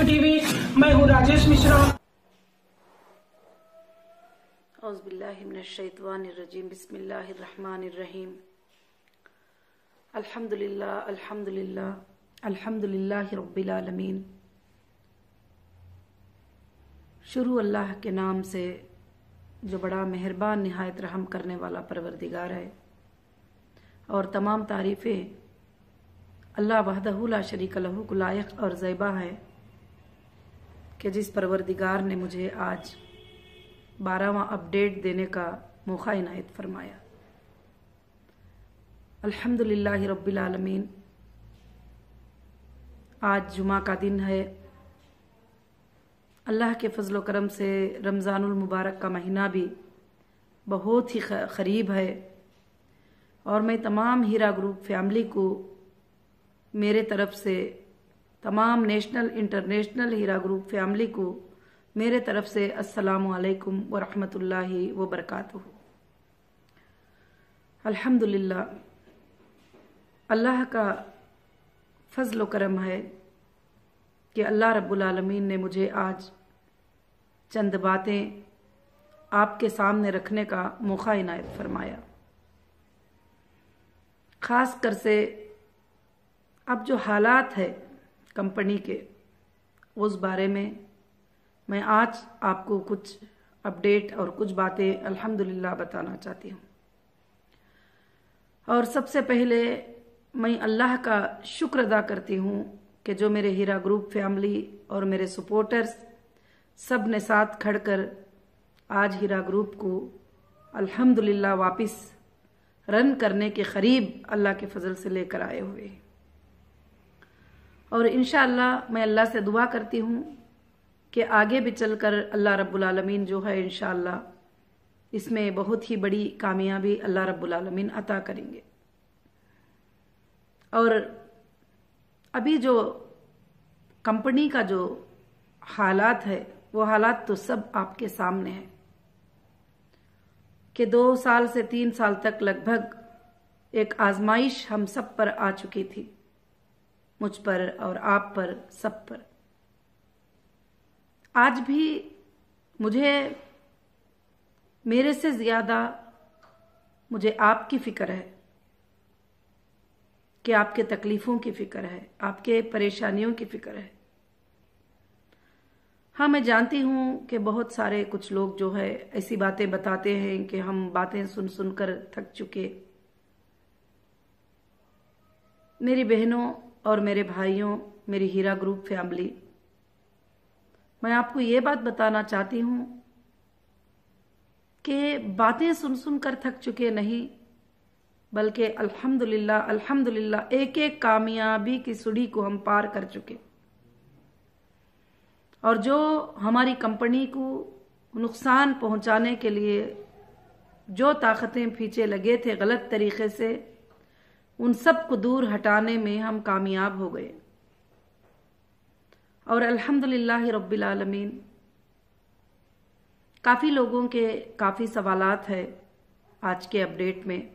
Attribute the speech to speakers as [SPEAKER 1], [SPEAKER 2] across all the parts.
[SPEAKER 1] मातृभूमि टीवी। मैं हूँ राजेश मिश्रा।
[SPEAKER 2] औज़ुबिल्लाहिमिनश्शैतानिर्रजीम। बिस्मिल्लाहिर्रहमानिर्रहीम। अल्हम्दुलिल्लाह अल्हम्दुलिल्लाह अल्हम्दुलिल्लाहि रब्बिल आलमीन। शुरू अल्लाह के नाम से जो बड़ा मेहरबान निहायत रहम करने वाला परवरदिगार है, और तमाम तारीफ़ें अल्लाह वहदहु ला शरीक लहू को लायक और ज़ैबा है कि जिस परवरदिगार ने मुझे आज 12वां अपडेट देने का मौका इनायत फरमाया। अल्हम्दुलिल्लाहि रब्बिल आलमीन। आज जुमा का दिन है। अल्लाह के फजल व करम से रमज़ानुल मुबारक का महीना भी बहुत ही करीब है, और मैं तमाम हीरा ग्रुप फैमिली को मेरे तरफ से, तमाम नेशनल इंटरनेशनल हीरा ग्रुप फैमिली को मेरे तरफ से अस्सलामु अलैकुम व रहमतुल्लाहि व बरकातुहू। अल्हम्दुलिल्लाह, अल्लाह का फजल व करम है कि अल्लाह रब्बुल आलमीन ने मुझे आज चंद बातें आपके सामने रखने का मौका इनायत फरमाया। खास कर से अब जो हालात है कंपनी के, उस बारे में मैं आज आपको कुछ अपडेट और कुछ बातें अल्हम्दुलिल्लाह बताना चाहती हूँ। और सबसे पहले मैं अल्लाह का शुक्र अदा करती हूँ कि जो मेरे हीरा ग्रुप फैमिली और मेरे सपोर्टर्स सब ने साथ खड़कर आज हीरा ग्रुप को अल्हम्दुलिल्लाह वापस रन करने के करीब अल्लाह के फजल से लेकर आए हुए। और इंशाअल्लाह मैं अल्लाह से दुआ करती हूँ कि आगे भी चलकर अल्लाह रब्बुल आलमीन जो है इंशाअल्लाह इसमें बहुत ही बड़ी कामयाबी अल्लाह रब्बुल आलमीन अता करेंगे। और अभी जो कंपनी का जो हालात है, वो हालात तो सब आपके सामने है कि 2 साल से 3 साल तक लगभग एक आजमाइश हम सब पर आ चुकी थी, मुझ पर और आप पर, सब पर। आज भी मुझे, मेरे से ज्यादा मुझे आपकी फिक्र है, कि आपके तकलीफों की फिक्र है, आपके परेशानियों की फिक्र है। हाँ, मैं जानती हूं कि बहुत सारे कुछ लोग जो है ऐसी बातें बताते हैं कि हम बातें सुन सुनकर थक चुके। मेरी बहनों और मेरे भाइयों, मेरी हीरा ग्रुप फैमिली, मैं आपको ये बात बताना चाहती हूं कि बातें सुन सुनकर थक चुके नहीं, बल्कि अल्हम्दुलिल्लाह अल्हम्दुलिल्लाह एक एक कामयाबी की सीढ़ी को हम पार कर चुके। और जो हमारी कंपनी को नुकसान पहुंचाने के लिए जो ताकतें पीछे लगे थे गलत तरीके से, उन सब को दूर हटाने में हम कामयाब हो गए। और अल्हम्दुलिल्लाह रब्बिल आलमीन, काफी लोगों के काफी सवालात है आज के अपडेट में।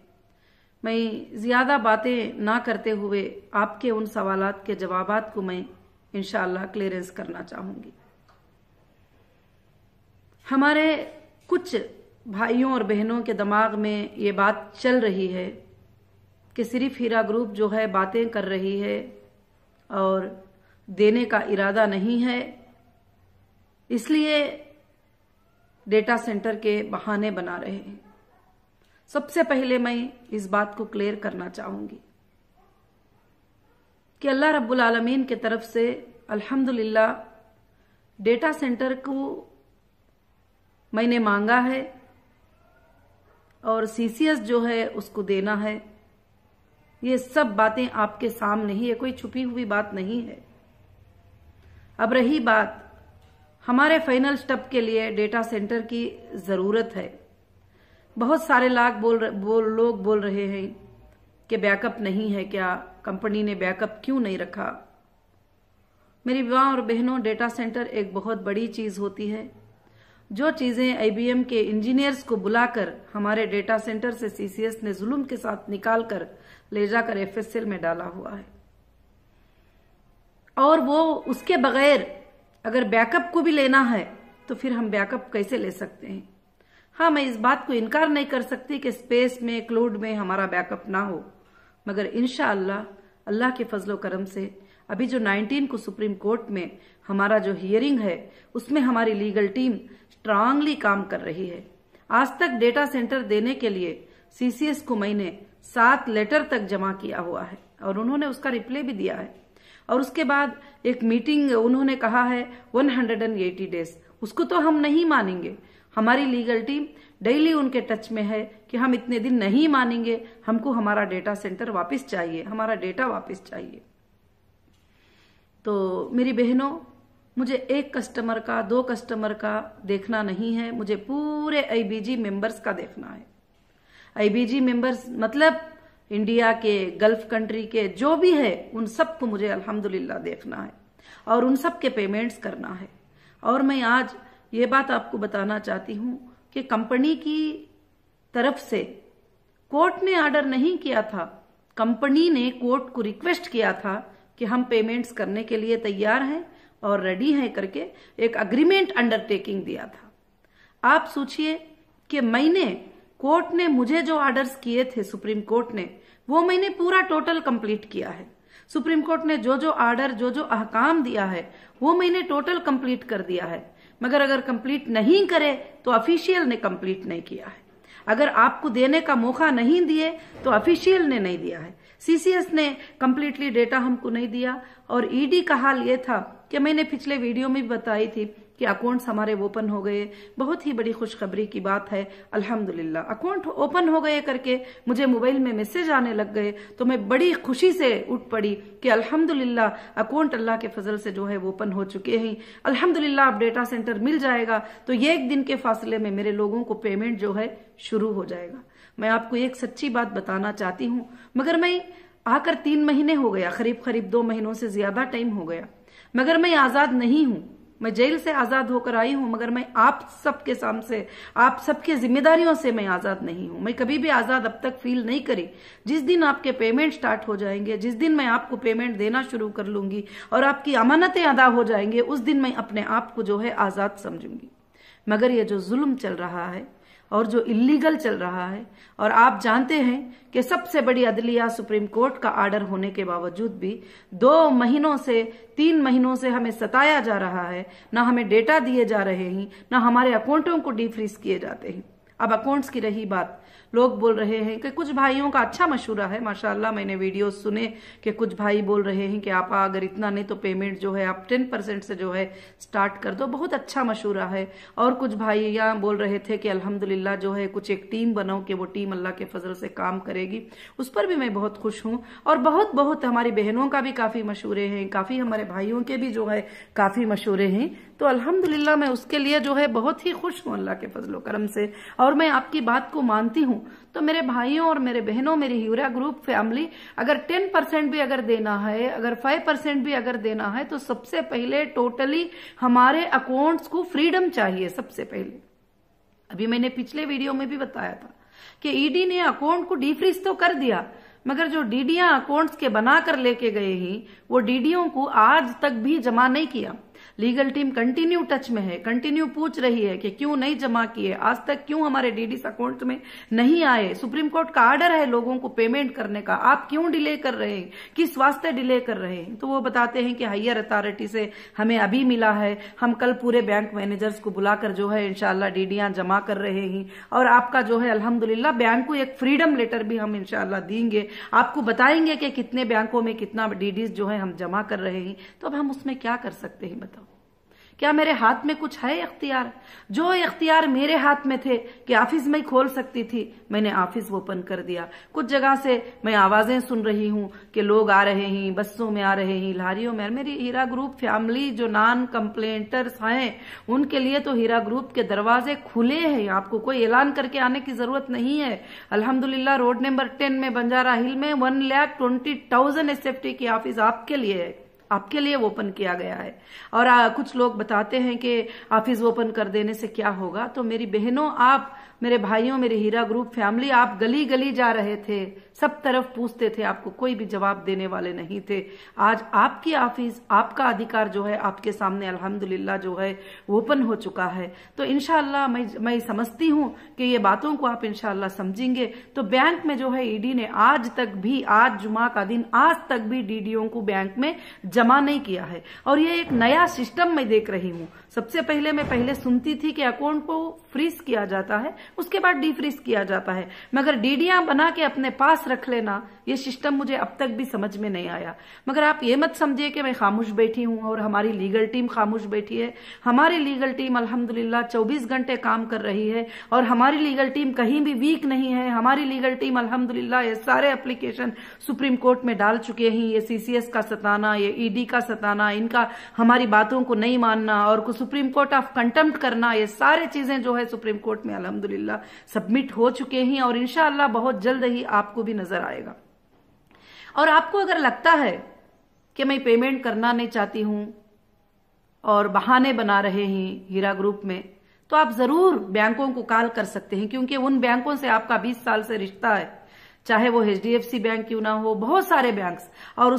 [SPEAKER 2] मैं ज्यादा बातें ना करते हुए आपके उन सवालात के जवाबात को मैं इंशाअल्लाह क्लियरेंस करना चाहूंगी। हमारे कुछ भाइयों और बहनों के दिमाग में ये बात चल रही है कि सिर्फ हीरा ग्रुप जो है बातें कर रही है और देने का इरादा नहीं है, इसलिए डेटा सेंटर के बहाने बना रहे हैं। सबसे पहले मैं इस बात को क्लियर करना चाहूंगी कि अल्लाह रब्बुल आलमीन की तरफ से अल्हम्दुलिल्लाह डेटा सेंटर को मैंने मांगा है, और सीसीएस जो है उसको देना है। ये सब बातें आपके सामने ही है, कोई छुपी हुई बात नहीं है। अब रही बात हमारे फाइनल स्टेप के लिए डेटा सेंटर की जरूरत है। बहुत सारे लोग बोल रहे हैं कि बैकअप नहीं है क्या, कंपनी ने बैकअप क्यों नहीं रखा। मेरी माँ और बहनों, डेटा सेंटर एक बहुत बड़ी चीज होती है। जो चीजें आईबीएम के इंजीनियर्स को बुलाकर हमारे डेटा सेंटर से सीसीएस ने जुल्म के साथ निकाल कर ले जाकर एफएसएल में डाला हुआ है, और वो उसके बगैर अगर बैकअप को भी लेना है तो फिर हम बैकअप कैसे ले सकते हैं। हाँ, मैं इस बात को इनकार नहीं कर सकती कि स्पेस में, क्लाउड में हमारा बैकअप ना हो, मगर इंशाअल्लाह अल्लाह के फजलो करम से अभी जो 19 को सुप्रीम कोर्ट में हमारा जो हियरिंग है उसमें हमारी लीगल टीम स्ट्रांगली काम कर रही है। आज तक डेटा सेंटर देने के लिए सीसीएस को मैंने 7 लेटर तक जमा किया हुआ है और उन्होंने उसका रिप्लाई भी दिया है। और उसके बाद एक मीटिंग उन्होंने कहा है 180 डेज, उसको तो हम नहीं मानेंगे। हमारी लीगल टीम डेली उनके टच में है कि हम इतने दिन नहीं मानेंगे, हमको हमारा डेटा सेंटर वापस चाहिए, हमारा डेटा वापस चाहिए। तो मेरी बहनों, मुझे एक कस्टमर का, 2 कस्टमर का देखना नहीं है, मुझे पूरे आईबीजी मेंबर्स का देखना है। आईबीजी मेंबर्स मतलब इंडिया के, गल्फ कंट्री के जो भी है, उन सबको मुझे अल्हम्दुलिल्लाह देखना है और उन सब के पेमेंट्स करना है। और मैं आज ये बात आपको बताना चाहती हूं कि कंपनी की तरफ से कोर्ट ने ऑर्डर नहीं किया था, कंपनी ने कोर्ट को रिक्वेस्ट किया था कि हम पेमेंट्स करने के लिए तैयार हैं और रेडी हैं करके एक अग्रीमेंट अंडरटेकिंग दिया था। आप सोचिए कि मैंने, कोर्ट ने मुझे जो ऑर्डर्स किए थे सुप्रीम कोर्ट ने, वो मैंने पूरा टोटल कंप्लीट किया है। सुप्रीम कोर्ट ने जो जो ऑर्डर, जो जो अहकाम दिया है वो मैंने टोटल कंप्लीट कर दिया है। मगर अगर कंप्लीट नहीं करे तो ऑफिशियल ने कंप्लीट नहीं किया है। अगर आपको देने का मौका नहीं दिए तो ऑफिशियल ने नहीं दिया है। सीसीएस ने कंप्लीटली डेटा हमको नहीं दिया। और ईडी का हाल ये था कि मैंने पिछले वीडियो में भी बताई थी कि अकाउंट्स हमारे ओपन हो गए। बहुत ही बड़ी खुशखबरी की बात है, अल्हम्दुलिल्लाह अकाउंट ओपन हो गए करके मुझे मोबाइल में मैसेज आने लग गए। तो मैं बड़ी खुशी से उठ पड़ी कि अल्हम्दुलिल्लाह अकाउंट अल्लाह के फजल से जो है वो ओपन हो चुके हैं। अल्हम्दुलिल्लाह अब डेटा सेंटर मिल जाएगा तो ये एक दिन के फासले में मेरे लोगों को पेमेंट जो है शुरू हो जाएगा। मैं आपको एक सच्ची बात बताना चाहती हूँ, मगर मैं आकर 3 महीने हो गया, करीब 2 महीनों से ज्यादा टाइम हो गया, मगर मैं आजाद नहीं हूं। मैं जेल से आजाद होकर आई हूं, मगर मैं आप सबके सामने, आप सबके जिम्मेदारियों से मैं आजाद नहीं हूं। मैं कभी भी आजाद अब तक फील नहीं करी। जिस दिन आपके पेमेंट स्टार्ट हो जाएंगे, जिस दिन मैं आपको पेमेंट देना शुरू कर लूंगी और आपकी अमानतें अदा हो जाएंगे, उस दिन मैं अपने आप को जो है आजाद समझूंगी। मगर ये जो जुल्म चल रहा है और जो इलीगल चल रहा है, और आप जानते हैं कि सबसे बड़ी अदलिया सुप्रीम कोर्ट का ऑर्डर होने के बावजूद भी 2 महीनों से 3 महीनों से हमें सताया जा रहा है, ना हमें डेटा दिए जा रहे हैं, ना हमारे अकाउंटों को डीफ्रीज किए जाते हैं। अब अकाउंट्स की रही बात, लोग बोल रहे हैं कि कुछ भाइयों का अच्छा मशूरा है, माशाल्लाह मैंने वीडियो सुने कि कुछ भाई बोल रहे हैं कि आप अगर इतना नहीं तो पेमेंट जो है आप 10% से जो है स्टार्ट कर दो, बहुत अच्छा मशूरा है। और कुछ भाई यहाँ बोल रहे थे कि अल्हम्दुलिल्लाह जो है कुछ एक टीम बनाओ कि वो टीम अल्लाह के फजल से काम करेगी। उस पर भी मैं बहुत खुश हूँ। और बहुत हमारी बहनों का भी काफी मशूरे हैं, काफी हमारे भाइयों के भी जो है काफी मशूरे हैं। तो अल्हम्दुलिल्लाह मैं उसके लिए जो है बहुत ही खुश हूँ अल्लाह के फजलो करम से। और मैं आपकी बात को मानती हूँ। तो मेरे भाइयों और मेरे बहनों, मेरी हीरा ग्रुप फैमिली, अगर 10% भी अगर देना है, अगर 5% भी अगर देना है, तो सबसे पहले टोटली हमारे अकाउंट्स को फ्रीडम चाहिए। सबसे पहले अभी मैंने पिछले वीडियो में भी बताया था कि ईडी ने अकाउंट को डीफ्रीज तो कर दिया, मगर जो डीडियां अकाउंट्स के बनाकर लेके गए हैं वो डीडियों को आज तक भी जमा नहीं किया। लीगल टीम कंटिन्यू टच में है, कंटिन्यू पूछ रही है कि क्यों नहीं जमा किए, आज तक क्यों हमारे डीडीस अकाउंट में नहीं आए। सुप्रीम कोर्ट का ऑर्डर है लोगों को पेमेंट करने का, आप क्यों डिले कर रहे हैं, किस वास्ते डिले कर रहे हैं। तो वो बताते हैं कि हायर अथॉरिटी से हमें अभी मिला है, हम कल पूरे बैंक मैनेजर्स को बुलाकर जो है इंशाल्लाह डीडियां जमा कर रहे हैं और आपका जो है अल्हम्दुलिल्लाह बैंक को एक फ्रीडम लेटर भी हम इंशाल्लाह देंगे, आपको बताएंगे कि कितने बैंकों में कितना डीडीज जो है हम जमा कर रहे हैं। तो अब हम उसमें क्या कर सकते हैं बताओ? क्या मेरे हाथ में कुछ है इख्तियार? जो इख्तियार मेरे हाथ में थे कि ऑफिस में खोल सकती थी, मैंने ऑफिस ओपन कर दिया। कुछ जगह से मैं आवाजें सुन रही हूं कि लोग आ रहे हैं, बसों में आ रहे हैं, लारियों में। मेरी हीरा ग्रुप फैमिली जो नॉन कंप्लेंटर्स हैं उनके लिए तो हीरा ग्रुप के दरवाजे खुले हैं, आपको कोई ऐलान करके आने की जरूरत नहीं है। अल्हम्दुलिल्लाह रोड नंबर 10 में बंजारा हिल में 1,20,000 SFT की ऑफिस आपके लिए है। आपके लिए ओपन किया गया है। और कुछ लोग बताते हैं कि ऑफिस ओपन कर देने से क्या होगा। तो मेरी बहनों, आप, मेरे भाइयों, मेरे हीरा ग्रुप फैमिली, आप गली गली जा रहे थे, सब तरफ पूछते थे, आपको कोई भी जवाब देने वाले नहीं थे। आज आपकी ऑफिस, आपका अधिकार जो है आपके सामने अल्हम्दुलिल्लाह जो है ओपन हो चुका है। तो इंशाअल्लाह मैं समझती हूं कि ये बातों को आप इंशाअल्लाह समझेंगे। तो बैंक में जो है ईडी ने आज तक भी, आज जुमा का दिन, आज तक भी डीडीओ को बैंक में जमा नहीं किया है। और ये एक नया सिस्टम मैं देख रही हूं। सबसे पहले मैं सुनती थी कि अकाउंट को फ्रीज किया जाता है, उसके बाद डीफ्रीज किया जाता है, मगर डीडियां बना के अपने पास रख लेना, ये सिस्टम मुझे अब तक भी समझ में नहीं आया। मगर आप ये मत समझिए कि मैं खामोश बैठी हूं और हमारी लीगल टीम खामोश बैठी है। हमारी लीगल टीम अल्हम्दुलिल्लाह 24 घंटे काम कर रही है और हमारी लीगल टीम कहीं भी वीक नहीं है। हमारी लीगल टीम अल्हम्दुलिल्लाह ये सारे एप्लीकेशन सुप्रीम कोर्ट में डाल चुके हैं। ये सीसीएस का सताना, ये ईडी का सताना, इनका हमारी बातों को नहीं मानना और सुप्रीम कोर्ट ऑफ कंटेम्प्ट करना, ये सारे चीजें जो है सुप्रीम कोर्ट में अल्हम्दुलिल्लाह सबमिट हो चुके हैं और इंशाअल्लाह बहुत जल्द ही आपको भी नजर आएगा। और आपको अगर लगता है कि मैं पेमेंट करना नहीं चाहती हूं और बहाने बना रहे हैं हीरा ग्रुप में, तो आप जरूर बैंकों को कॉल कर सकते हैं, क्योंकि उन बैंकों से आपका 20 साल से रिश्ता है। चाहे वो HDFC बैंक क्यों ना हो, बहुत सारे बैंक्स और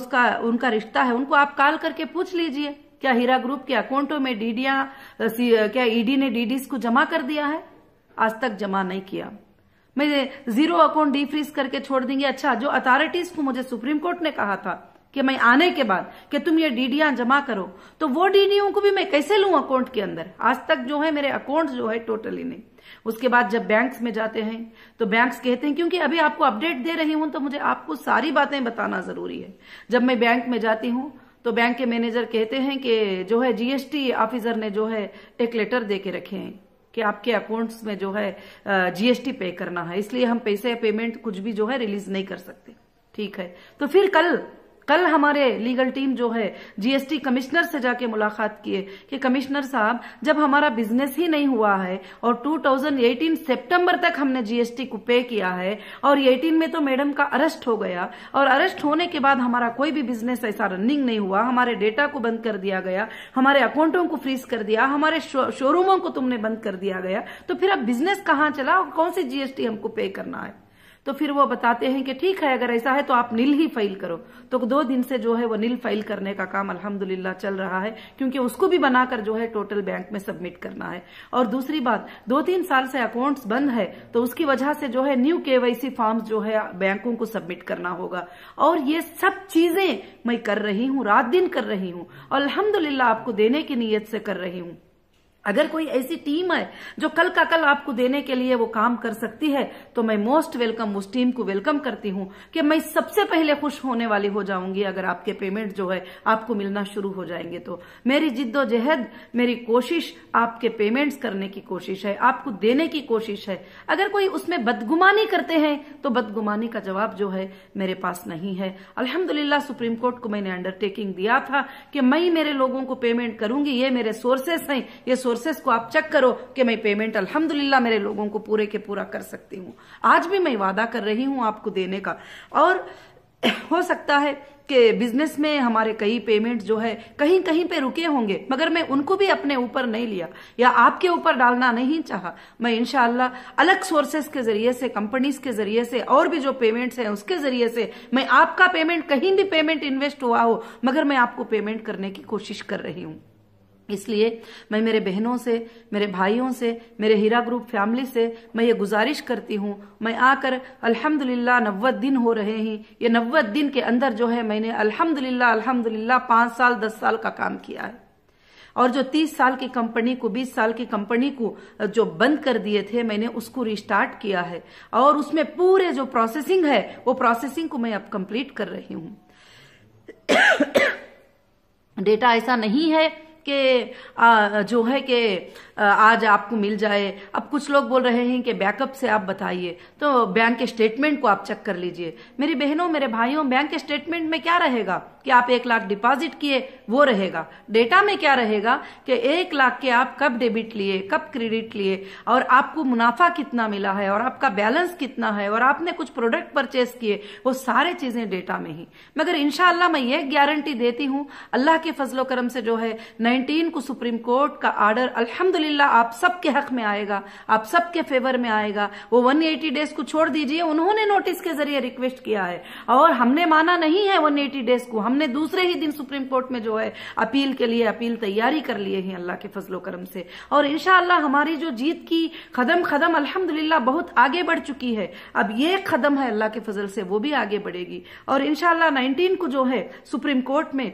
[SPEAKER 2] उनका रिश्ता है। उनको आप कॉल करके पूछ लीजिए, क्या हीरा ग्रुप के अकाउंटों में क्या ईडी ने डीडीज को जमा कर दिया है? आज तक जमा नहीं किया। मैं 0 अकाउंट डीफ्रीज करके छोड़ देंगे। अच्छा, जो अथॉरिटीज को मुझे सुप्रीम कोर्ट ने कहा था कि मैं आने के बाद कि तुम ये डीडियां जमा करो, तो वो डीडीओं को भी मैं कैसे लूं अकाउंट के अंदर? आज तक जो है मेरे अकाउंट जो है टोटली नहीं। उसके बाद जब बैंक्स में जाते हैं तो बैंक्स कहते हैं, क्योंकि अभी आपको अपडेट दे रही हूं तो मुझे आपको सारी बातें बताना जरूरी है। जब मैं बैंक में जाती हूं तो बैंक के मैनेजर कहते हैं कि जो है जीएसटी ऑफिसर ने जो है एक लेटर दे के रखे हैं कि आपके अकाउंट्स में जो है जीएसटी पे करना है, इसलिए हम पैसे पेमेंट कुछ भी जो है रिलीज नहीं कर सकते। ठीक है, तो फिर कल हमारे लीगल टीम जो है जीएसटी कमिश्नर से जाके मुलाकात किए कि कमिश्नर साहब, जब हमारा बिजनेस ही नहीं हुआ है और 2018 सितंबर तक हमने जीएसटी को पे किया है और 18 में तो मैडम का अरेस्ट हो गया और अरेस्ट होने के बाद हमारा कोई भी बिजनेस ऐसा रनिंग नहीं हुआ, हमारे डेटा को बंद कर दिया गया, हमारे अकाउंटों को फ्रीज कर दिया, हमारे शोरूमों को तुमने बंद कर दिया गया, तो फिर अब बिजनेस कहाँ चला और कौन सी जीएसटी हमको पे करना है? तो फिर वो बताते हैं कि ठीक है, अगर ऐसा है तो आप नील ही फाइल करो। तो 2 दिन से जो है वो नील फाइल करने का काम अल्हम्दुलिल्लाह चल रहा है, क्योंकि उसको भी बनाकर जो है टोटल बैंक में सबमिट करना है। और दूसरी बात, 2-3 साल से अकाउंट्स बंद है तो उसकी वजह से जो है न्यू केवाईसी फॉर्म्स जो है बैंकों को सबमिट करना होगा। और ये सब चीजें मैं कर रही हूँ, रात दिन कर रही हूँ और अल्हम्दुलिल्लाह आपको देने की नीयत से कर रही हूँ। अगर कोई ऐसी टीम है जो कल का कल आपको देने के लिए वो काम कर सकती है तो मैं मोस्ट वेलकम उस टीम को वेलकम करती हूं कि मैं सबसे पहले खुश होने वाली हो जाऊंगी अगर आपके पेमेंट जो है आपको मिलना शुरू हो जाएंगे। तो मेरी जिद्दोजहद, मेरी कोशिश आपके पेमेंट्स करने की कोशिश है, आपको देने की कोशिश है। अगर कोई उसमें बदगुमानी करते हैं तो बदगुमानी का जवाब जो है मेरे पास नहीं है। अल्हम्दुलिल्लाह सुप्रीम कोर्ट को मैंने अंडरटेकिंग दिया था कि मैं मेरे लोगों को पेमेंट करूंगी, ये मेरे सोर्सेस हैं, ये सोर्सेस को आप चेक करो कि मैं पेमेंट अल्हम्दुलिल्लाह मेरे लोगों को पूरे के पूरा कर सकती हूँ। आज भी मैं वादा कर रही हूँ आपको देने का। और हो सकता है कि बिजनेस में हमारे कई पेमेंट जो है कहीं कहीं पे रुके होंगे, मगर मैं उनको भी अपने ऊपर नहीं लिया या आपके ऊपर डालना नहीं चाहा। मैं इंशाअल्लाह अलग सोर्सेस के जरिए से, कंपनीज के जरिए से और भी जो पेमेंट्स हैं उसके जरिए से मैं आपका पेमेंट, कहीं भी पेमेंट इन्वेस्ट हुआ हो मगर मैं आपको पेमेंट करने की कोशिश कर रही हूँ। इसलिए मैं मेरे बहनों से, मेरे भाइयों से, मेरे हीरा ग्रुप फैमिली से मैं ये गुजारिश करती हूँ, मैं आकर अल्हम्दुलिल्लाह 90 दिन हो रहे हैं। ये 90 दिन के अंदर जो है मैंने अल्हम्दुलिल्लाह 5 साल 10 साल का काम किया है। और जो 30 साल की कंपनी को, 20 साल की कंपनी को जो बंद कर दिए थे मैंने उसको रिस्टार्ट किया है और उसमें पूरे जो प्रोसेसिंग है वो प्रोसेसिंग को मैं अब कंप्लीट कर रही हूँ। डेटा ऐसा नहीं है कि जो है कि आज आपको मिल जाए। अब कुछ लोग बोल रहे हैं कि बैकअप से आप बताइए, तो बैंक के स्टेटमेंट को आप चेक कर लीजिए। मेरी बहनों, मेरे भाइयों, बैंक के स्टेटमेंट में क्या रहेगा कि आप 1 लाख डिपॉजिट किए वो रहेगा। डेटा में क्या रहेगा कि 1 लाख के आप कब डेबिट लिए, कब क्रेडिट लिए, और आपको मुनाफा कितना मिला है, और आपका बैलेंस कितना है, और आपने कुछ प्रोडक्ट परचेस किए, वो सारे चीजें डेटा में ही। मगर इंशाअल्लाह मैं ये गारंटी देती हूं अल्लाह के फजलो करम से जो है 19 को सुप्रीम कोर्ट का आर्डर अल्हम्दुलिल्लाह आप सबके हक में आएगा, आप सबके फेवर में आएगा। वो 180 डेज को छोड़ दीजिए, उन्होंने नोटिस के जरिए रिक्वेस्ट किया है और हमने माना नहीं है 180 डेज को। हमने दूसरे ही दिन सुप्रीम कोर्ट में जो है अपील के लिए अपील तैयारी कर लिए हैं अल्लाह के फजलो करम से। और इंशाअल्लाह हमारी जो जीत की कदम कदम अल्हम्दुलिल्लाह बहुत आगे बढ़ चुकी है। अब ये कदम है अल्लाह के फजल से वो भी आगे बढ़ेगी और इंशाअल्लाह 19 को जो है सुप्रीम कोर्ट में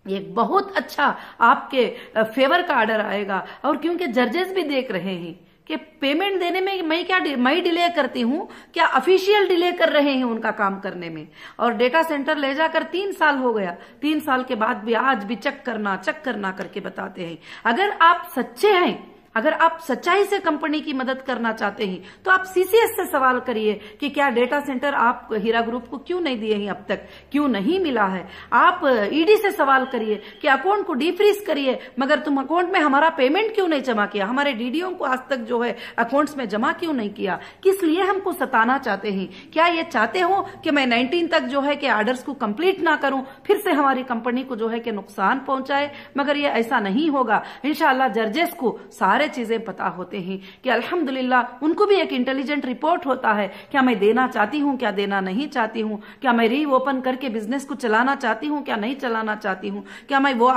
[SPEAKER 2] एक बहुत अच्छा आपके फेवर का ऑर्डर आएगा। और क्योंकि जजेस भी देख रहे हैं कि पेमेंट देने में मैं डिले करती हूं, क्या ऑफिशियल डिले कर रहे हैं उनका काम करने में। और डेटा सेंटर ले जाकर 3 साल हो गया, 3 साल के बाद भी आज भी चेक करना करके बताते हैं। अगर आप सच्चे हैं, अगर आप सच्चाई से कंपनी की मदद करना चाहते हैं तो आप सीसीएस से सवाल करिए कि क्या डेटा सेंटर आप हीरा ग्रुप को क्यों नहीं दिए हैं, अब तक क्यों नहीं मिला है। आप ईडी से सवाल करिए कि अकाउंट को डीफ्रीज करिए मगर तुम अकाउंट में हमारा पेमेंट क्यों नहीं जमा किया, हमारे डीडीओ को आज तक जो है अकाउंट्स में जमा क्यों नहीं किया, किस लिए हमको सताना चाहते हैं। क्या ये चाहते हो कि मैं 19 तक जो है कि ऑर्डर्स को कंप्लीट ना करूं, फिर से हमारी कंपनी को जो है कि नुकसान पहुंचाए। मगर ये ऐसा नहीं होगा। इंशाअल्लाह जजेस को सारे चीजें पता होते हैं कि अल्हम्दुलिल्लाह उनको भी एक इंटेलिजेंट रिपोर्ट होता है, क्या मैं देना चाहती हूं, क्या देना नहीं चाहती हूं, क्या मैं री ओपन करके बिजनेस को चलाना चाहती हूं, क्या नहीं चलाना चाहती हूं, क्या मैं वो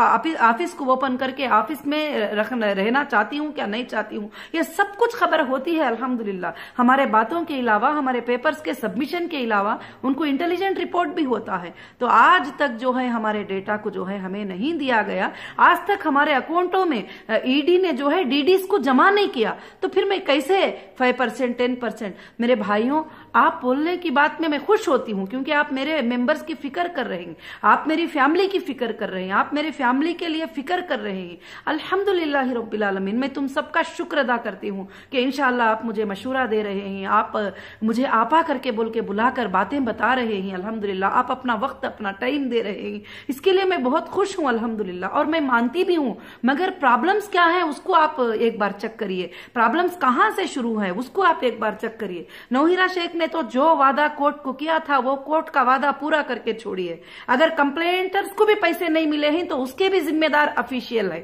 [SPEAKER 2] ऑफिस को ओपन करके ऑफिस में रहना चाहती हूं, क्या नहीं चाहती हूं। ये सब कुछ खबर होती है अल्हम्दुलिल्लाह। हमारे बातों के अलावा, हमारे पेपर्स के सबमिशन के अलावा उनको इंटेलिजेंट रिपोर्ट भी होता है। तो आज तक जो है हमारे डेटा को जो है हमें नहीं दिया गया, आज तक हमारे अकाउंटों में ईडी ने जो है डीडी को जमा नहीं किया, तो फिर मैं कैसे 5% 10%। मेरे भाइयों, आप बोलने की बात में मैं खुश होती हूं क्योंकि आप मेरे मेंबर्स की फिक्र कर रहे हैं, आप मेरी फैमिली की फिक्र कर रहे हैं, आप मेरे फैमिली के लिए फिक्र कर रहे हैं। अल्हम्दुलिल्लाह रब्बिल आलमीन। मैं तुम सबका शुक्र अदा करती हूं कि इंशाअल्लाह आप मुझे मशवरा दे रहे हैं, आप मुझे आपा करके बोल के बुलाकर बातें बता रहे हैं। अल्हम्दुलिल्लाह आप अपना वक्त, अपना टाइम दे रहे हैं, इसके लिए मैं बहुत खुश हूं अल्हम्दुलिल्लाह। और मैं मानती भी हूं, मगर प्रॉब्लम्स क्या है उसको आप एक बार चेक करिए, प्रॉब्लम्स कहां से शुरू है उसको आप एक बार चेक करिए। नौहीरा शेख ने तो जो वादा कोर्ट को किया था वो कोर्ट का वादा पूरा करके छोड़िए। अगर कंप्लेंटर्स को भी पैसे नहीं मिले हैं तो उसके भी जिम्मेदार ऑफिशियल है।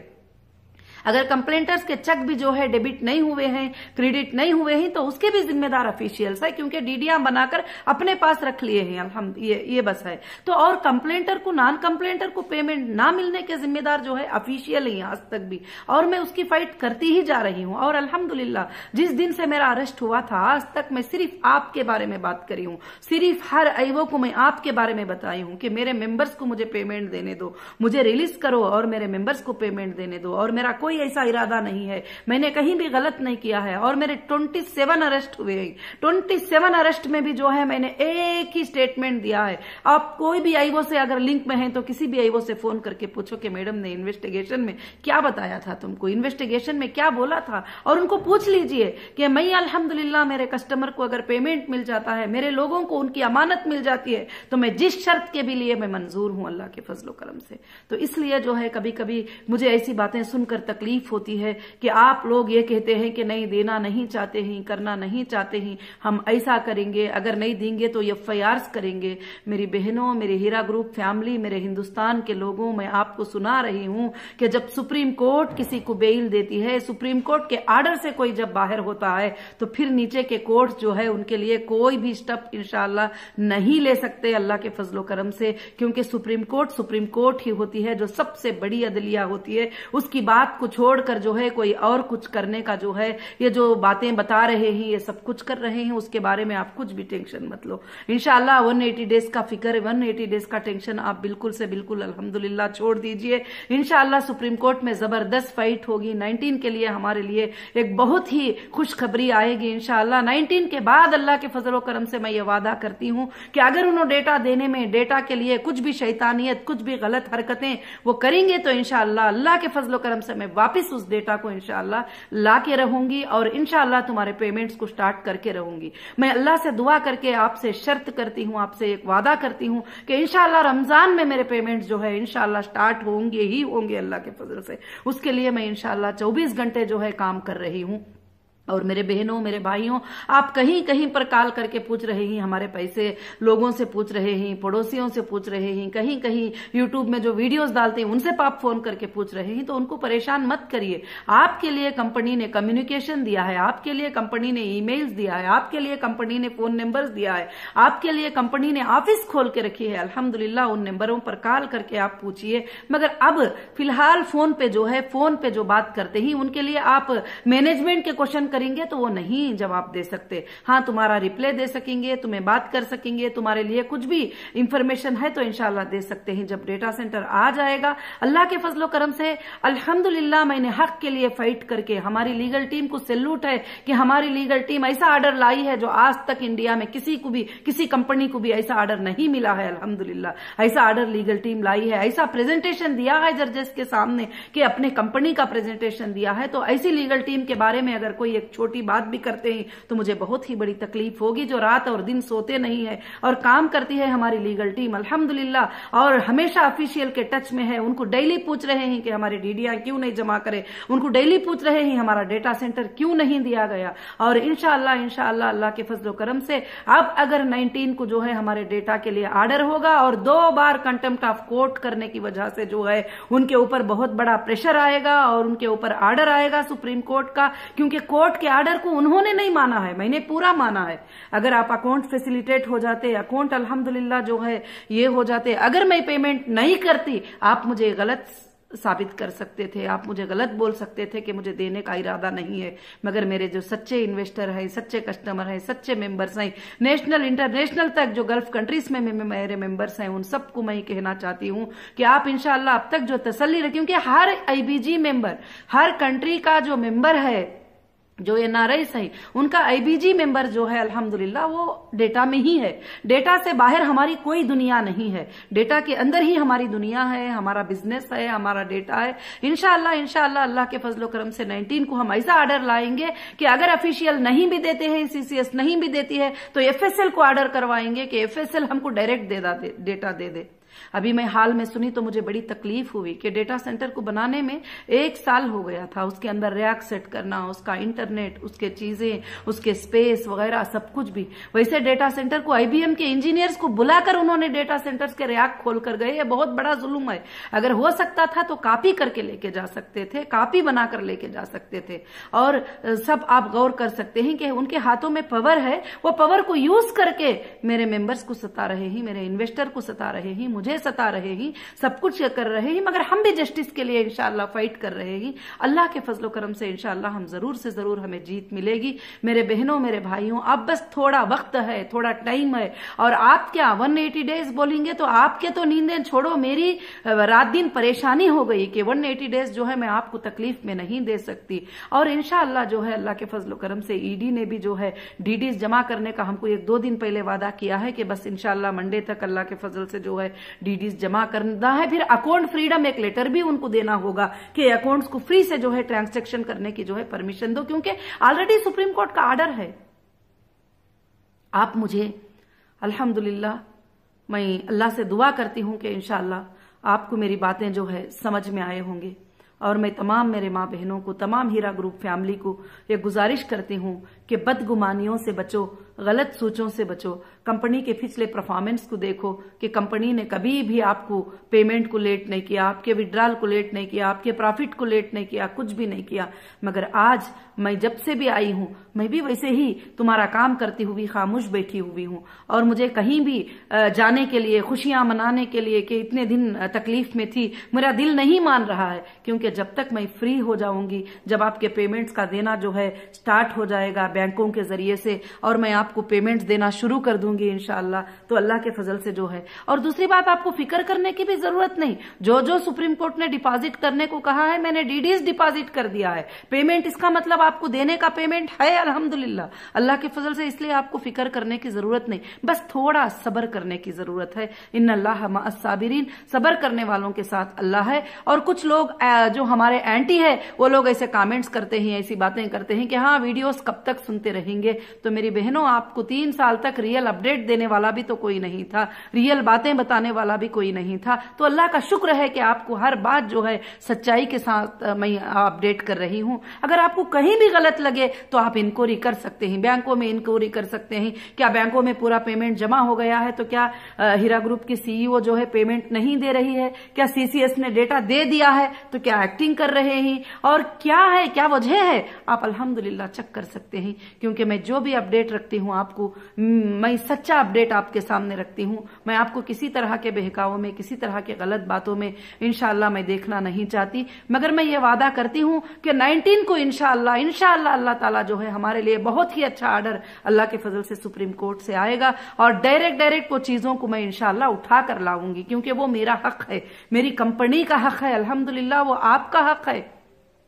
[SPEAKER 2] अगर कंप्लेंटर्स के चेक भी जो है डेबिट नहीं हुए हैं, क्रेडिट नहीं हुए हैं, तो उसके भी जिम्मेदार ऑफिशियल्स है क्योंकि डीडीआर बनाकर अपने पास रख लिए हैं। ये बस है। तो और कंप्लेंटर को, नॉन कंप्लेंटर को पेमेंट ना मिलने के जिम्मेदार जो है ऑफिशियल ही आज तक भी, और मैं उसकी फाइट करती ही जा रही हूं। और अल्हम्दुलिल्लाह जिस दिन से मेरा अरेस्ट हुआ था आज तक मैं सिर्फ आपके बारे में बात करी हूं, सिर्फ हर आईओ को मैं आपके बारे में बताई हूं कि मेरे मेंबर्स को मुझे पेमेंट देने दो, मुझे रिलीज करो और मेरे मेंबर्स को पेमेंट देने दो। और मेरा कोई ऐसा इरादा नहीं है, मैंने कहीं भी गलत नहीं किया है। और मेरे 27 अरेस्ट हुए हैं, 27 अरेस्ट में भी जो है मैंने एक ही स्टेटमेंट दिया है। आप कोई भी आईओ से अगर लिंक में है तो किसी भी आईओ से फोन करके पूछो कि मैडम ने इन्वेस्टिगेशन में क्या बताया था, तुमको इन्वेस्टिगेशन में क्या बोला था, और उनको पूछ लीजिए कि मैं अल्हम्दुलिल्लाह मेरे कस्टमर को अगर पेमेंट मिल जाता है, मेरे लोगों को उनकी अमानत मिल जाती है, तो मैं जिस शर्त के भी लिए मैं मंजूर हूं अल्लाह के फजलो करम से। तो इसलिए जो है कभी कभी मुझे ऐसी बातें सुनकर तकलीफ होती है कि आप लोग ये कहते हैं कि नहीं देना नहीं चाहते हैं, करना नहीं चाहते हैं, हम ऐसा करेंगे, अगर नहीं देंगे तो एफआईआर करेंगे। मेरी बहनों, मेरे हीरा ग्रुप फैमिली, मेरे हिंदुस्तान के लोगों, मैं आपको सुना रही हूं कि जब सुप्रीम कोर्ट किसी को बेल देती है, सुप्रीम कोर्ट के ऑर्डर से कोई जब बाहर होता है, तो फिर नीचे के कोर्ट जो है उनके लिए कोई भी स्टेप इंशाअल्लाह नहीं ले सकते अल्लाह के फजलो करम से, क्योंकि सुप्रीम कोर्ट ही होती है जो सबसे बड़ी अदलिया होती है। उसकी बात को छोड़कर जो है कोई और कुछ करने का जो है, ये जो बातें बता रहे हैं ये सब कुछ कर रहे हैं, उसके बारे में आप कुछ भी टेंशन मत लो। इंशाअल्लाह 180 डेज का फिक्र है, 180 डेज का टेंशन आप बिल्कुल से बिल्कुल अल्हम्दुलिल्लाह छोड़ दीजिए। इंशाअल्लाह सुप्रीम कोर्ट में जबरदस्त फाइट होगी। 19 के लिए हमारे लिए एक बहुत ही खुशखबरी आएगी इंशाअल्लाह। 19 के बाद अल्लाह के फजलो करम से मैं ये वादा करती हूं कि अगर उन्होंने डेटा देने में, डेटा के लिए कुछ भी शैतानियत, कुछ भी गलत हरकतें वो करेंगे तो इंशाअल्लाह अल्लाह के फजलो करम से मैं वापस उस डेटा को इंशाअल्लाह ला के रहूंगी और इंशाअल्लाह तुम्हारे पेमेंट्स को स्टार्ट करके रहूंगी। मैं अल्लाह से दुआ करके आपसे शर्त करती हूं, आपसे एक वादा करती हूं कि इंशाअल्लाह रमजान में मेरे पेमेंट्स जो है इंशाअल्लाह स्टार्ट होंगे ही होंगे अल्लाह के फजल से। उसके लिए मैं इंशाअल्लाह 24 घंटे जो है काम कर रही हूं। और मेरे बहनों, मेरे भाइयों, आप कहीं कहीं पर कॉल करके पूछ रहे हैं हमारे पैसे, लोगों से पूछ रहे हैं, पड़ोसियों से पूछ रहे हैं, कहीं कहीं यूट्यूब में जो वीडियोस डालते हैं उनसे आप फोन करके पूछ रहे हैं, तो उनको परेशान मत करिए। आपके लिए कंपनी ने कम्युनिकेशन दिया है, आपके लिए कंपनी ने ईमेल्स दिया है, आपके लिए कंपनी ने फोन नंबर्स दिया है, आपके लिए कंपनी ने ऑफिस खोल के रखी है। अल्हम्दुलिल्लाह उन नंबरों पर कॉल करके आप पूछिए। मगर अब फिलहाल फोन पे जो है, फोन पे जो बात करते ही उनके लिए आप मैनेजमेंट के क्वेश्चन करेंगे तो वो नहीं जवाब दे सकते। हाँ, तुम्हारा रिप्लाई दे सकेंगे, तुम्हें बात कर सकेंगे, तुम्हारे लिए कुछ भी इंफॉर्मेशन है तो इंशाल्लाह दे सकते हैं। जब डेटा सेंटर आ जाएगा अल्लाह के फजलो करम से अल्हम्दुलिल्लाह मैंने हक के लिए फाइट करके, हमारी लीगल टीम को सैल्यूट है कि हमारी लीगल टीम ऐसा ऑर्डर लाई है जो आज तक इंडिया में किसी को भी, किसी कंपनी को भी ऐसा ऑर्डर नहीं मिला है। अल्हम्दुलिल्लाह ऐसा ऑर्डर लीगल टीम लाई है, ऐसा प्रेजेंटेशन दिया है जजेस के सामने कि अपने कंपनी का प्रेजेंटेशन दिया है। तो ऐसी लीगल टीम के बारे में अगर कोई एक छोटी बात भी करते हैं तो मुझे बहुत ही बड़ी तकलीफ होगी, जो रात और दिन सोते नहीं है और काम करती है हमारी लीगल टीम अल्हम्दुलिल्लाह, और हमेशा ऑफिशियल के टच में है। उनको डेली पूछ रहे हैं कि हमारे डीडीआर क्यों नहीं जमा करे, उनको डेली पूछ रहे हैं हमारा डेटा सेंटर क्यों नहीं दिया गया। और इंशाअल्लाह अल्लाह के फजलो करम से अब अगर 19 को जो है हमारे डेटा के लिए ऑर्डर होगा और 2 बार कंटेम्प्ट ऑफ कोर्ट करने की वजह से जो है उनके ऊपर बहुत बड़ा प्रेशर आएगा और उनके ऊपर ऑर्डर आएगा सुप्रीम कोर्ट का, क्योंकि कोर्ट के ऑर्डर को उन्होंने नहीं माना है, मैंने पूरा माना है। अगर आप अकाउंट फैसिलिटेट हो जाते, अकाउंट अल्हम्दुलिल्लाह जो है ये हो जाते, अगर मैं पेमेंट नहीं करती आप मुझे गलत साबित कर सकते थे, आप मुझे गलत बोल सकते थे कि मुझे देने का इरादा नहीं है। मगर मेरे जो सच्चे इन्वेस्टर हैं, सच्चे कस्टमर हैं, सच्चे मेंबर्स हैं, नेशनल इंटरनेशनल तक जो गल्फ कंट्रीज में मेरे मेंबर्स हैं, उन सबको मैं कहना चाहती हूं कि आप इंशाअल्लाह अब तक जो तसल्ली रखें, क्योंकि हर आईबीजी मेंबर, हर कंट्री का जो मेंबर है, जो एनआरआईस है, उनका आईबीजी मेंबर जो है अल्हम्दुलिल्लाह वो डेटा में ही है। डेटा से बाहर हमारी कोई दुनिया नहीं है, डेटा के अंदर ही हमारी दुनिया है, हमारा बिजनेस है, हमारा डेटा है। इंशाअल्लाह अल्लाह के फजलो करम से 19 को हम ऐसा ऑर्डर लाएंगे कि अगर ऑफिशियल नहीं भी देते हैं, सीसीएस नहीं भी देती है, तो एफएसएल को ऑर्डर करवाएंगे कि एफएसएल हमको डायरेक्ट डेटा दे दे। अभी मैं हाल में सुनी तो मुझे बड़ी तकलीफ हुई कि डेटा सेंटर को बनाने में 1 साल हो गया था, उसके अंदर रैक सेट करना, उसका इंटरनेट, उसके चीजें, उसके स्पेस वगैरह सब कुछ भी। वैसे डेटा सेंटर को आईबीएम के इंजीनियर्स को बुलाकर उन्होंने डेटा सेंटर्स के रैक खोल कर गए, ये बहुत बड़ा जुल्म है। अगर हो सकता था तो कॉपी करके लेके जा सकते थे, कॉपी बनाकर लेके जा सकते थे। और सब आप गौर कर सकते हैं कि उनके हाथों में पावर है, वो पावर को यूज करके मेरे मेंबर्स को सता रहे हैं, मेरे इन्वेस्टर को सता रहे हैं, मुझे सता रहे हैं, सब कुछ कर रहे हैं। मगर हम भी जस्टिस के लिए इंशाअल्लाह फाइट कर रहे हैं। अल्लाह के फजलो करम से इंशाअल्लाह हम जरूर से जरूर हमें जीत मिलेगी। मेरे बहनों, मेरे भाइयों, अब बस थोड़ा वक्त है, थोड़ा टाइम है। और आप क्या 180 डेज बोलेंगे तो आपके तो नींदें छोड़ो, मेरी रात दिन परेशानी हो गई कि 180 डेज जो है मैं आपको तकलीफ में नहीं दे सकती। और इंशाअल्लाह जो है अल्लाह के फजलो करम से ईडी ने भी जो है डीडीज जमा करने का हमको 1-2 दिन पहले वादा किया है कि बस इंशाअल्लाह मंडे तक अल्लाह के फजल से जो है डीडीज जमा करना है। फिर अकाउंट फ्रीडम एक लेटर भी उनको देना होगा कि अकाउंट्स को फ्री से जो है ट्रांजैक्शन करने की जो है परमिशन दो, क्योंकि ऑलरेडी सुप्रीम कोर्ट का ऑर्डर है। आप मुझे अल्हम्दुलिल्लाह, मैं अल्लाह से दुआ करती हूं कि इंशाअल्लाह आपको मेरी बातें जो है समझ में आए होंगे। और मैं तमाम मेरे माँ बहनों को, तमाम हीरा ग्रुप फैमिली को ये गुजारिश करती हूं कि बदगुमानियों से बचो, गलत सोचों से बचो। कंपनी के पिछले परफॉर्मेंस को देखो कि कंपनी ने कभी भी आपको पेमेंट को लेट नहीं किया, आपके विड्रॉल को लेट नहीं किया, आपके प्रॉफिट को लेट नहीं किया, कुछ भी नहीं किया। मगर आज मैं जब से भी आई हूं मैं भी वैसे ही तुम्हारा काम करती हुई खामोश बैठी हुई हूं। और मुझे कहीं भी जाने के लिए, खुशियां मनाने के लिए कि इतने दिन तकलीफ में थी, मेरा दिल नहीं मान रहा है। क्योंकि जब तक मैं फ्री हो जाऊंगी, जब आपके पेमेंट्स का देना जो है स्टार्ट हो जाएगा बैंकों के जरिए से, और मैं आपको पेमेंट्स देना शुरू कर दूंगी इंशाअल्लाह, तो अल्लाह के फजल से जो है। और दूसरी बात, आपको फिक्र करने की भी जरूरत नहीं। जो जो सुप्रीम कोर्ट ने डिपॉजिट करने को कहा है, मैंने डीडीज डिपॉजिट कर दिया है। पेमेंट, इसका मतलब आपको देने का पेमेंट है अल्हम्दुलिल्लाह अल्लाह के फजल से। इसलिए आपको फिक्र करने की जरूरत नहीं, बस थोड़ा सब्र करने की जरूरत है। इन्नल्लाह मअस साबिरीन, सब्र करने वालों के साथ अल्लाह है। और कुछ लोग जो हमारे एंटी है वो लोग ऐसे कमेंट्स करते हैं, ऐसी बातें करते हैं कि हाँ वीडियोस कब तक सुनते रहेंगे। तो मेरी बहनों, आपको 3 साल तक रियल अपडेट देने वाला भी तो कोई नहीं था, रियल बातें बताने वाला भी कोई नहीं था। तो अल्लाह का शुक्र है कि आपको हर बात जो है सच्चाई के साथ मैं अपडेट कर रही हूं। अगर आपको कहीं भी गलत लगे तो आप इंक्वायरी कर सकते हैं, बैंकों में इंक्वायरी कर सकते हैं। क्या बैंकों में पूरा पेमेंट जमा हो गया है? तो क्या हीरा ग्रुप की सीईओ जो है पेमेंट नहीं दे रही है? क्या सीसीएस ने डेटा दे दिया है? तो क्या एक्टिंग कर रहे हैं? और क्या है, क्या वजह है? आप अल्हम्दुलिल्लाह चेक कर सकते हैं, क्योंकि मैं जो भी अपडेट रखती हूं आपको, मैं सच्चा अपडेट आपके सामने रखती हूं। मैं आपको किसी तरह के बहकावों में, किसी तरह के गलत बातों में इंशाअल्लाह मैं देखना नहीं चाहती। मगर मैं ये वादा करती हूं कि 19 को इंशाअल्लाह अल्लाह ताला जो है हमारे लिए बहुत ही अच्छा ऑर्डर अल्लाह के फजल से सुप्रीम कोर्ट से आएगा और डायरेक्ट वो चीजों को मैं इंशाअल्लाह उठा कर लाऊंगी, क्योंकि वो मेरा हक है, मेरी कंपनी का हक है, अल्हम्दुलिल्लाह वो आपका हक है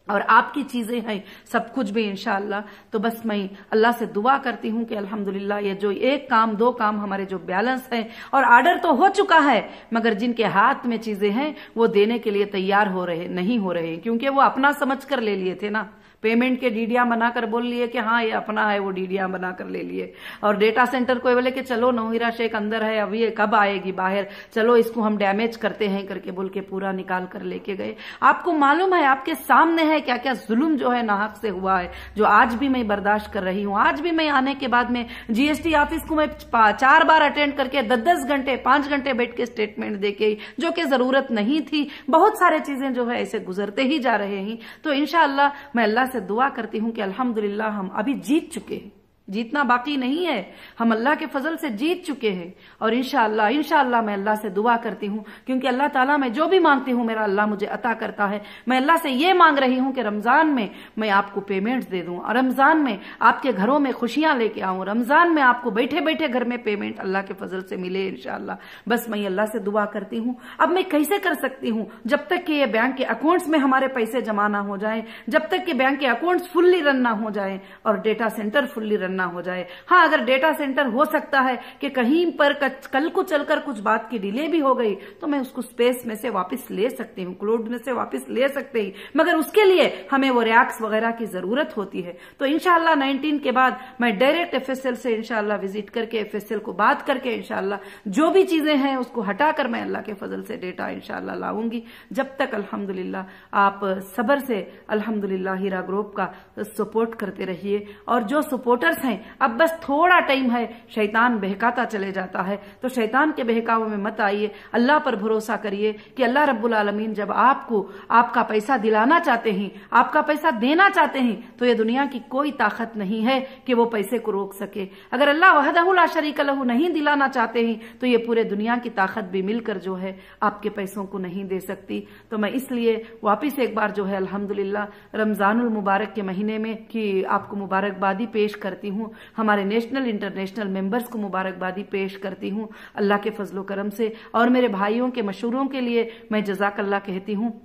[SPEAKER 2] और आपकी चीजें हैं, सब कुछ भी इंशाअल्लाह। तो बस मैं अल्लाह से दुआ करती हूं कि अल्हम्दुलिल्लाह ये जो 1 काम 2 काम हमारे जो बैलेंस है, और ऑर्डर तो हो चुका है मगर जिनके हाथ में चीजें हैं वो देने के लिए तैयार नहीं हो रहे, क्योंकि वो अपना समझ कर ले लिए थे ना। पेमेंट के डीडिया बनाकर बोल लिए कि हाँ ये अपना है, वो डीडिया बनाकर ले लिए। और डेटा सेंटर को बोले कि चलो नौहीरा शेख अंदर है, अब ये कब आएगी बाहर, चलो इसको हम डैमेज करते हैं करके बोल के पूरा निकाल कर लेके गए। आपको मालूम है, आपके सामने है क्या क्या जुल्म जो है नाहक से हुआ है, जो आज भी मैं बर्दाश्त कर रही हूं। आज भी मैं आने के बाद में जीएसटी ऑफिस को मैं 4 बार अटेंड करके 10-10 घंटे 5 घंटे बैठ के स्टेटमेंट देके, जो कि जरूरत नहीं थी। बहुत सारे चीजें जो है ऐसे गुजरते ही जा रहे हैं। तो इंशाअल्लाह मैं अल्लाह से दुआ करती हूं कि अल्हम्दुलिल्लाह हम अभी जीत चुके हैं, जीतना बाकी नहीं है, हम अल्लाह के फजल से जीत चुके हैं। और इंशाअल्लाह मैं अल्लाह से दुआ करती हूं, क्योंकि अल्लाह ताला मैं जो भी मांगती हूं मेरा अल्लाह मुझे अता करता है। मैं अल्लाह से ये मांग रही हूं कि रमजान में मैं आपको पेमेंट्स दे दूं, और रमजान में आपके घरों में खुशियां लेके आऊं, रमजान में आपको बैठे बैठे घर में पेमेंट अल्लाह के फजल से मिले इंशाअल्लाह। बस मैं अल्लाह से दुआ करती हूं। अब मैं कैसे कर सकती हूं? जब तक कि ये बैंक के अकाउंट्स में हमारे पैसे जमा ना हो जाए, जब तक कि बैंक के अकाउंट्स फुल्ली रन ना हो जाए और डेटा सेंटर फुल्ली रन ना हो जाए। हाँ, अगर डेटा सेंटर हो सकता है कि कहीं पर कल को चलकर कुछ बात की डिले भी हो गई तो मैं उसको स्पेस में से वापस ले सकती हूँ, क्लाउड में से वापस ले सकते ही, मगर उसके लिए हमें वो रैक्स वगैरह की जरूरत होती है। तो इंशाअल्लाह 19 के बाद मैं डायरेक्ट एफएसएल से इंशाअल्लाह विजिट करके एफएसएल को बात करके इंशाअल्लाह जो भी चीजें हैं उसको हटाकर मैं अल्लाह के फजल से डेटा इंशाअल्लाह लाऊंगी। जब तक अल्हम्दुलिल्लाह आप सब्र से अल्हम्दुलिल्लाह हीरा ग्रुप का सपोर्ट करते रहिए। और जो सपोर्टर्स हैं, अब बस थोड़ा टाइम है, शैतान बहकाता चले जाता है, तो शैतान के बहकावे में मत आइए, अल्लाह पर भरोसा करिए कि अल्लाह रब्बुल आलमीन जब आपको आपका पैसा दिलाना चाहते हैं, आपका पैसा देना चाहते हैं, तो ये दुनिया की कोई ताकत नहीं है कि वो पैसे को रोक सके। अगर अल्लाह वहदहु ला शरीक लहू नहीं दिलाना चाहते हैं तो ये पूरे दुनिया की ताकत भी मिलकर जो है आपके पैसों को नहीं दे सकती। तो मैं इसलिए वापिस एक बार जो है अल्हम्दुलिल्लाह रमजानुल मुबारक के महीने में कि आपको मुबारकबादी पेश करती हूँ, हमारे नेशनल इंटरनेशनल मेंबर्स को मुबारकबादी पेश करती हूँ अल्लाह के फजलो करम से। और मेरे भाइयों के मशूरों के लिए मैं जज़ाकल्लाह कहती हूँ।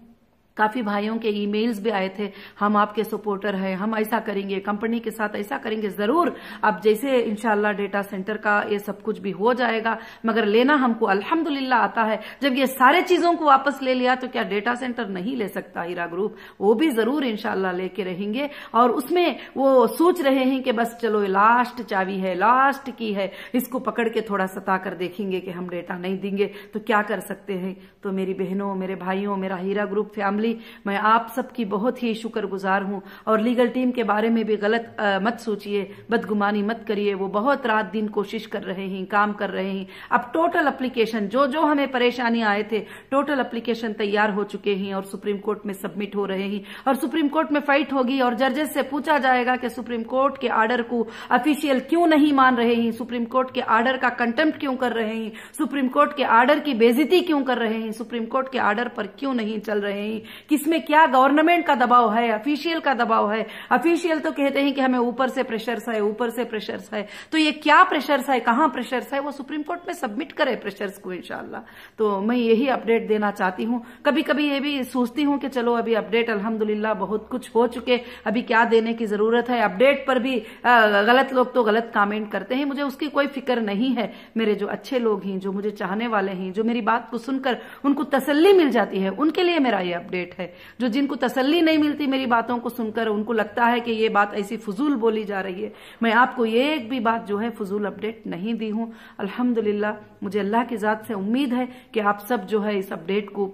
[SPEAKER 2] काफी भाइयों के ईमेल्स भी आए थे, हम आपके सपोर्टर हैं, हम ऐसा करेंगे, कंपनी के साथ ऐसा करेंगे। जरूर अब जैसे इंशाअल्लाह डेटा सेंटर का ये सब कुछ भी हो जाएगा, मगर लेना हमको अल्हम्दुलिल्लाह आता है। जब ये सारे चीजों को वापस ले लिया तो क्या डेटा सेंटर नहीं ले सकता हीरा ग्रुप? वो भी जरूर इंशाअल्लाह लेके रहेंगे। और उसमें वो सोच रहे हैं कि बस चलो ये लास्ट चाबी है, लास्ट की है, इसको पकड़ के थोड़ा सता कर देखेंगे कि हम डेटा नहीं देंगे तो क्या कर सकते हैं। तो मेरी बहनों, मेरे भाइयों, मेरा हीरा ग्रुप फैमिली, मैं आप सबकी बहुत ही शुक्रगुजार हूं। और लीगल टीम के बारे में भी गलत मत सोचिए, बदगुमानी मत करिए। वो बहुत रात दिन कोशिश कर रहे हैं, काम कर रहे हैं। अब टोटल एप्लीकेशन जो जो हमें परेशानी आए थे, टोटल एप्लीकेशन तैयार हो चुके हैं और सुप्रीम कोर्ट में सबमिट हो रहे हैं। और सुप्रीम कोर्ट में फाइट होगी और जजेस से पूछा जाएगा कि सुप्रीम कोर्ट के ऑर्डर को ऑफिशियल क्यों नहीं मान रहे हैं, सुप्रीम कोर्ट के ऑर्डर का कंटेम्प्ट क्यों कर रहे हैं, सुप्रीम कोर्ट के ऑर्डर की बेइज्जती क्यों कर रहे हैं, सुप्रीम कोर्ट के ऑर्डर पर क्यों नहीं चल रहे हैं, किसमें क्या गवर्नमेंट का दबाव है, ऑफिशियल का दबाव है। ऑफिशियल तो कहते हैं कि हमें ऊपर से प्रेशर्स है, ऊपर से प्रेशर्स है। तो ये क्या प्रेशर्स है, कहां प्रेशर्स है, वो सुप्रीम कोर्ट में सबमिट करे प्रेशर्स को इंशाअल्लाह। तो मैं यही अपडेट देना चाहती हूं। कभी कभी ये भी सोचती हूं कि चलो अभी अपडेट अल्हम्दुलिल्लाह बहुत कुछ हो चुके, अभी क्या देने की जरूरत है। अपडेट पर भी गलत लोग तो गलत कमेंट करते हैं, मुझे उसकी कोई फिक्र नहीं है। मेरे जो अच्छे लोग हैं, जो मुझे चाहने वाले हैं, जो मेरी बात को सुनकर उनको तसल्ली मिल जाती है, उनके लिए मेरा ये अपडेट अपडेट है। जो जिनको तसल्ली नहीं मिलती मेरी बातों को सुनकर, उनको लगता है कि ये बात ऐसी फजूल बोली जा रही है, मैं आपको ये एक भी बात जो है फजूल अपडेट नहीं दी हूं। अल्हम्दुलिल्लाह, मुझे अल्लाह की जात से उम्मीद है कि आप सब जो है इस अपडेट को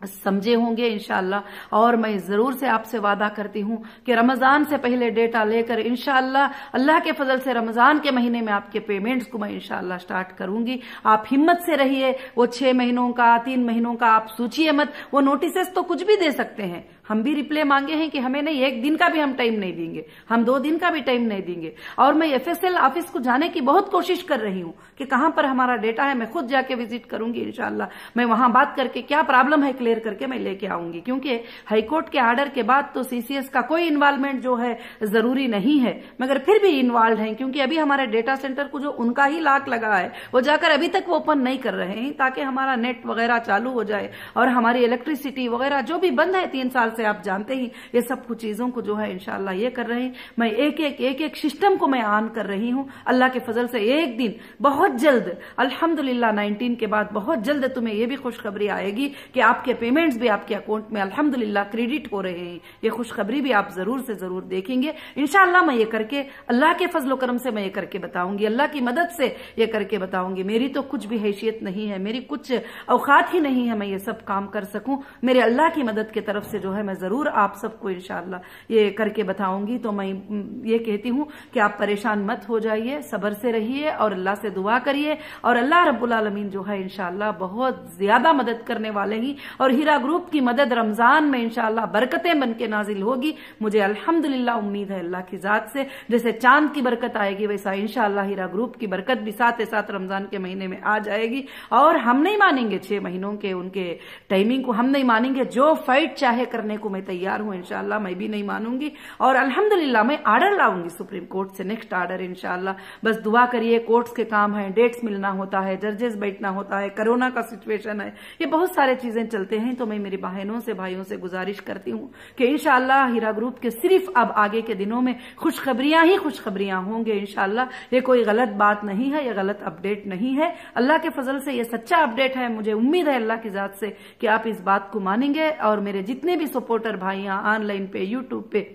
[SPEAKER 2] समझे होंगे इंशाअल्लाह। और मैं जरूर से आपसे वादा करती हूं कि रमजान से पहले डेटा लेकर इंशाअल्लाह अल्लाह के फजल से रमजान के महीने में आपके पेमेंट्स को मैं इंशाअल्लाह स्टार्ट करूंगी। आप हिम्मत से रहिए। वो 6 महीनों का 3 महीनों का आप सोचिए मत। वो नोटिसेस तो कुछ भी दे सकते हैं, हम भी रिप्लाई मांगे हैं कि हमें नहीं, 1 दिन का भी हम टाइम नहीं देंगे, हम 2 दिन का भी टाइम नहीं देंगे। और मैं FSL ऑफिस को जाने की बहुत कोशिश कर रही हूं कि कहां पर हमारा डेटा है, मैं खुद जाके विजिट करूंगी इंशाअल्लाह। मैं वहां बात करके क्या प्रॉब्लम है क्लियर करके मैं लेके आऊंगी, क्योंकि हाईकोर्ट के ऑर्डर के बाद तो CCS का कोई इन्वॉल्वमेंट जो है जरूरी नहीं है, मगर फिर भी इन्वॉल्व है, क्योंकि अभी हमारे डेटा सेंटर को जो उनका ही लॉक लगा है वो जाकर अभी तक वो ओपन नहीं कर रहे हैं, ताकि हमारा नेट वगैरह चालू हो जाए और हमारी इलेक्ट्रिसिटी वगैरह जो भी बंद है 3 साल से, आप जानते ही, ये सब कुछ चीजों को जो है इंशाअल्लाह ये कर रहे हैं। मैं एक एक सिस्टम को मैं ऑन कर रही हूं। अल्लाह के फजल से एक दिन बहुत जल्द, अल्हम्दुलिल्लाह 19 के बाद बहुत जल्द तुम्हें ये भी खुशखबरी आएगी कि आपके पेमेंट्स भी आपके अकाउंट में अल्हम्दुलिल्लाह क्रेडिट हो रहे हैं। ये खुशखबरी भी आप जरूर से जरूर देखेंगे इंशाअल्लाह। मैं ये करके, अल्लाह के फजल करम से मैं ये करके बताऊंगी, अल्लाह की मदद से ये करके बताऊंगी। मेरी तो कुछ भी हैसियत नहीं है, मेरी कुछ औकात ही नहीं है मैं ये सब काम कर सकूं। मेरे अल्लाह की मदद की तरफ से जो है मैं जरूर आप सबको इंशाअल्लाह ये करके बताऊंगी। तो मैं ये कहती हूं कि आप परेशान मत हो जाइए, सब्र से रहिए और अल्लाह से दुआ करिए, और अल्लाह रब्बुल आलमीन जो है इंशाअल्लाह बहुत ज्यादा मदद करने वाले ही। और हीरा ग्रुप की मदद रमजान में इंशाअल्लाह बरकतें बन के नाजिल होगी। मुझे अल्हम्दुलिल्लाह उम्मीद है अल्लाह की जात से, जैसे चांद की बरकत आएगी वैसा इंशाअल्लाह हीरा ग्रुप की बरकत भी साथ साथ रमजान के महीने में आ जाएगी। और हम नहीं मानेंगे 6 महीनों के उनके टाइमिंग को, हम नहीं मानेंगे। जो फाइट चाहे करने को मैं तैयार हूं इंशाअल्लाह, मैं भी नहीं मानूंगी। और अल्हम्दुलिल्लाह मैं ऑर्डर लाऊंगी सुप्रीम कोर्ट से, नेक्स्ट ऑर्डर इंशाअल्लाह। बस दुआ करिए, कोर्ट्स के काम है, डेट्स मिलना होता है, जजेस बैठना होता है, कोरोना का सिचुएशन है, ये बहुत सारे चीजें चलते हैं। तो मैं मेरी बहनों से भाइयों से गुजारिश करती हूं कि इंशाअल्लाह हीरा ग्रुप के सिर्फ अब आगे के दिनों में खुशखबरियां ही खुशखबरियां होंगे इंशाअल्लाह। ये कोई गलत बात नहीं है, ये गलत अपडेट नहीं है, अल्लाह के फजल से ये सच्चा अपडेट है। मुझे उम्मीद है अल्लाह की जात से कि आप इस बात को मानेंगे। और मेरे जितने भी सपोर्टर भाइयां ऑनलाइन पे, यूट्यूब पे,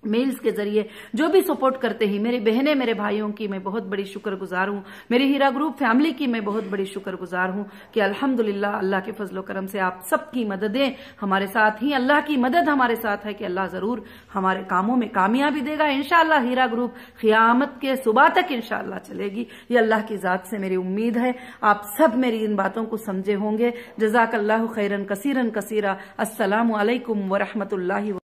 [SPEAKER 2] मेल्स के जरिए जो भी सपोर्ट करते हैं, मेरी बहनें मेरे भाइयों की मैं बहुत बड़ी शुक्रगुजार हूं, मेरी हीरा ग्रुप फैमिली की मैं बहुत बड़ी शुक्रगुजार हूं कि अल्हम्दुलिल्लाह अल्लाह के फजलो करम से आप सबकी मददें हमारे साथ ही, अल्लाह की मदद हमारे साथ है कि अल्लाह जरूर हमारे कामों में कामयाबी देगा इंशाअल्लाह। हीरा ग्रुप क़यामत के सुबह तक इंशाअल्लाह चलेगी, ये अल्लाह की जात से मेरी उम्मीद है। आप सब मेरी इन बातों को समझे होंगे। जज़ाकल्लाहु खैरन कसीरन कसीरा। अस्सलामु अलैकुम व रहमतुल्लाहि।